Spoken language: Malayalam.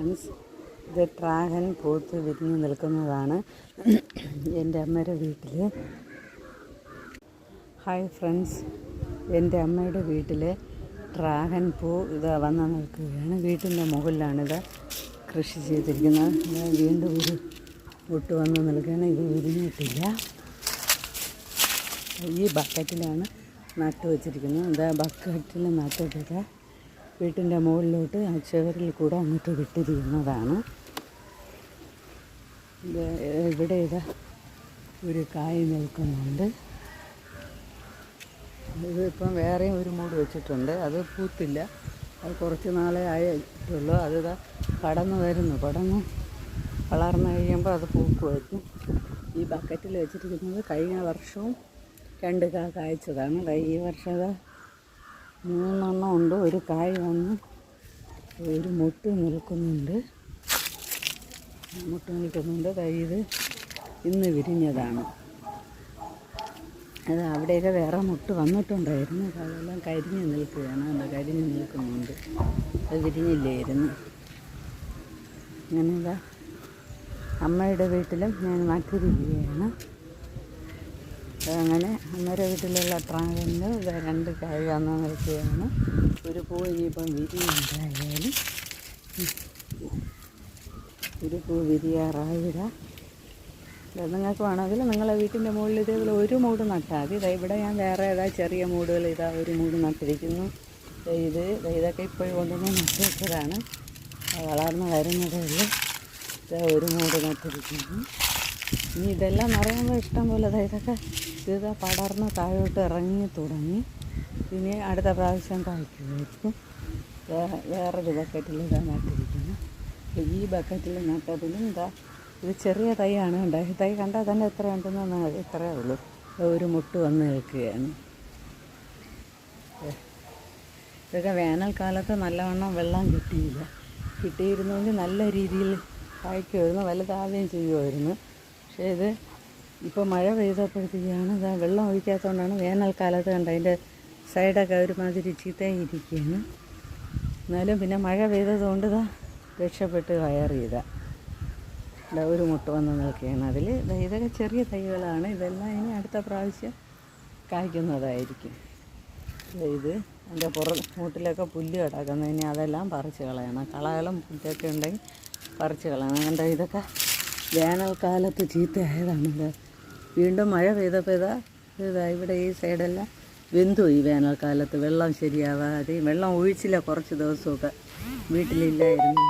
ഫ്രണ്ട്സ്, ഇത് ഡ്രാഗൺ പൂത്ത് വിരിഞ്ഞ് നിൽക്കുന്നതാണ് എൻ്റെ അമ്മയുടെ വീട്ടിൽ. ഹായ് ഫ്രണ്ട്സ്, എൻ്റെ അമ്മയുടെ വീട്ടിൽ ഡ്രാഗൺ പൂ ഇത് വന്ന് നിൽക്കുകയാണ്. വീട്ടിൻ്റെ മുകളിലാണിത് കൃഷി ചെയ്തിരിക്കുന്നത്. വീണ്ടും ഒരു മുട്ട് വന്ന് നിൽക്കുകയാണ്. ഇത് വിരിഞ്ഞിട്ടില്ല. ഈ ബക്കറ്റിലാണ് നട്ടു വച്ചിരിക്കുന്നത്. ഇത് ബക്കറ്റിൽ നട്ടിട്ട് വീട്ടിൻ്റെ മുകളിലോട്ട് ചുവരിൽ കൂടെ അങ്ങോട്ട് വിട്ടിരിക്കുന്നതാണ്. ഇവിടെ ഇതാ ഒരു കായ് നിൽക്കുന്നുണ്ട്. ഇതിപ്പം വേറെയും ഒരു മൂട് വെച്ചിട്ടുണ്ട്. അത് പൂത്തില്ല. അത് കുറച്ച് നാളെ ആയിട്ടുള്ളൂ. അതിതാ പടർന്ന് വളർന്നു കഴിയുമ്പോൾ അത് പൂക്കുമായിരിക്കും. ഈ ബക്കറ്റിൽ വെച്ചിരിക്കുന്നത് കഴിഞ്ഞ വർഷവും 2 കായ്ച്ചതാണ്. ഈ വർഷം 3 ഉണ്ട്. ഒരു കായ് വന്ന് ഒരു മുട്ട് നിൽക്കുന്നുണ്ട്. ഇത് ഇന്ന് വിരിഞ്ഞതാണ്. അത് അവിടെയൊക്കെ വേറെ മുട്ട് വന്നിട്ടുണ്ടായിരുന്നു. അതെല്ലാം കരിഞ്ഞ് നിൽക്കുകയാണ്. കരിഞ്ഞ് നിൽക്കുന്നുണ്ട്. അത് വിരിഞ്ഞില്ലായിരുന്നു. അങ്ങനെ അമ്മയുടെ വീട്ടിലും ഞാൻ നട്ടിരിക്കുകയാണ്. അങ്ങനെ അമ്മയുടെ വീട്ടിലുള്ള ഡ്രാഗണിൽ 2 കായ് വന്ന് നിൽക്കുകയാണ്. ഒരു പൂ ഇനിയിപ്പം വിരിയുണ്ടായാലും ഒരു പൂ വിരിയാറായില്ല. നിങ്ങൾക്ക് വേണമെങ്കിൽ നിങ്ങളെ വീട്ടിൻ്റെ മുകളിൽ ഇതേപോലെ ഒരു മൂട് നട്ടാൽ മതി. ഇവിടെ ഞാൻ വേറെ ചെറിയ മൂടുകൾ ഒരു മൂട് നട്ടിരിക്കുന്നു. ഇതൊക്കെ ഇപ്പോഴും കൊണ്ടുവന്ന് നട്ട് വെച്ചതാണ്. വളർന്ന് വരുന്നതേ ഉള്ളൂ. ഒരു മൂട് നട്ടിരിക്കുന്നു. ഇനി ഇതെല്ലാം നിറയുമ്പോൾ ഇഷ്ടം പോലെ ഇതൊക്കെ പടർന്ന് താഴോട്ട് ഇറങ്ങി തുടങ്ങി. ഇനി അടുത്ത പ്രാവശ്യം കായ്ക്കുമായിരിക്കും. വേറൊരു ബക്കറ്റിൽ നട്ടിരിക്കുന്നു. ഈ ബക്കറ്റിൽ നട്ടതിലും ഇത് ചെറിയ തൈയാണ്. തൈ കണ്ടാൽ തന്നെ എത്ര ഉണ്ടെന്ന് ഇത്രയേ ഉള്ളൂ. ഒരു മുട്ട് വന്ന് നിൽക്കുകയാണ്. ഇതൊക്കെ വേനൽക്കാലത്ത് നല്ലവണ്ണം വെള്ളം കിട്ടിയിരുന്നെങ്കിൽ നല്ല രീതിയിൽ കായ്ക്കുമായിരുന്നു, വലുതാവുകയും ചെയ്യുമായിരുന്നു. പക്ഷേ ഇത് ഇപ്പോൾ മഴ പെയ്തപ്പോഴത്തേക്കാണ് വെള്ളം ഒഴിക്കാത്തതുകൊണ്ടാണ് വേനൽക്കാലത്ത് അതിൻ്റെ സൈഡൊക്കെ ഒരുമാതിരി ചീത്തയായിരിക്കുകയാണ്. എന്നാലും പിന്നെ മഴ പെയ്തതുകൊണ്ട് രക്ഷപ്പെട്ട് ഒരു മുട്ട് വന്ന് നിൽക്കുകയാണ്. അതിൽ ഇതൊക്കെ ചെറിയ തൈകളാണ്. ഇതെല്ലാം ഇനി അടുത്ത പ്രാവശ്യം കായ്ക്കുന്നതായിരിക്കും. ഇത് അതിൻ്റെ മൂട്ടിലൊക്കെ പുല്ല് കിടക്കുന്നത്. ഇനി അതെല്ലാം പറിച്ച് കളയണം. കളകളും പുല്ലൊക്കെ ഉണ്ടെങ്കിൽ പറിച്ച് കളയണം. കണ്ടോ, ഇതൊക്കെ വേനൽക്കാലത്ത് ചീത്തയായതാണ്. വീണ്ടും മഴ പെയ്തപ്പോൾ ഇവിടെ ഈ സൈഡെല്ലാം വെന്തു. ഈ വേനൽക്കാലത്ത് വെള്ളം ശരിയാവാതെ വെള്ളം ഒഴിച്ചില്ല. കുറച്ച് ദിവസമൊക്കെ വീട്ടിലില്ലായിരുന്നു.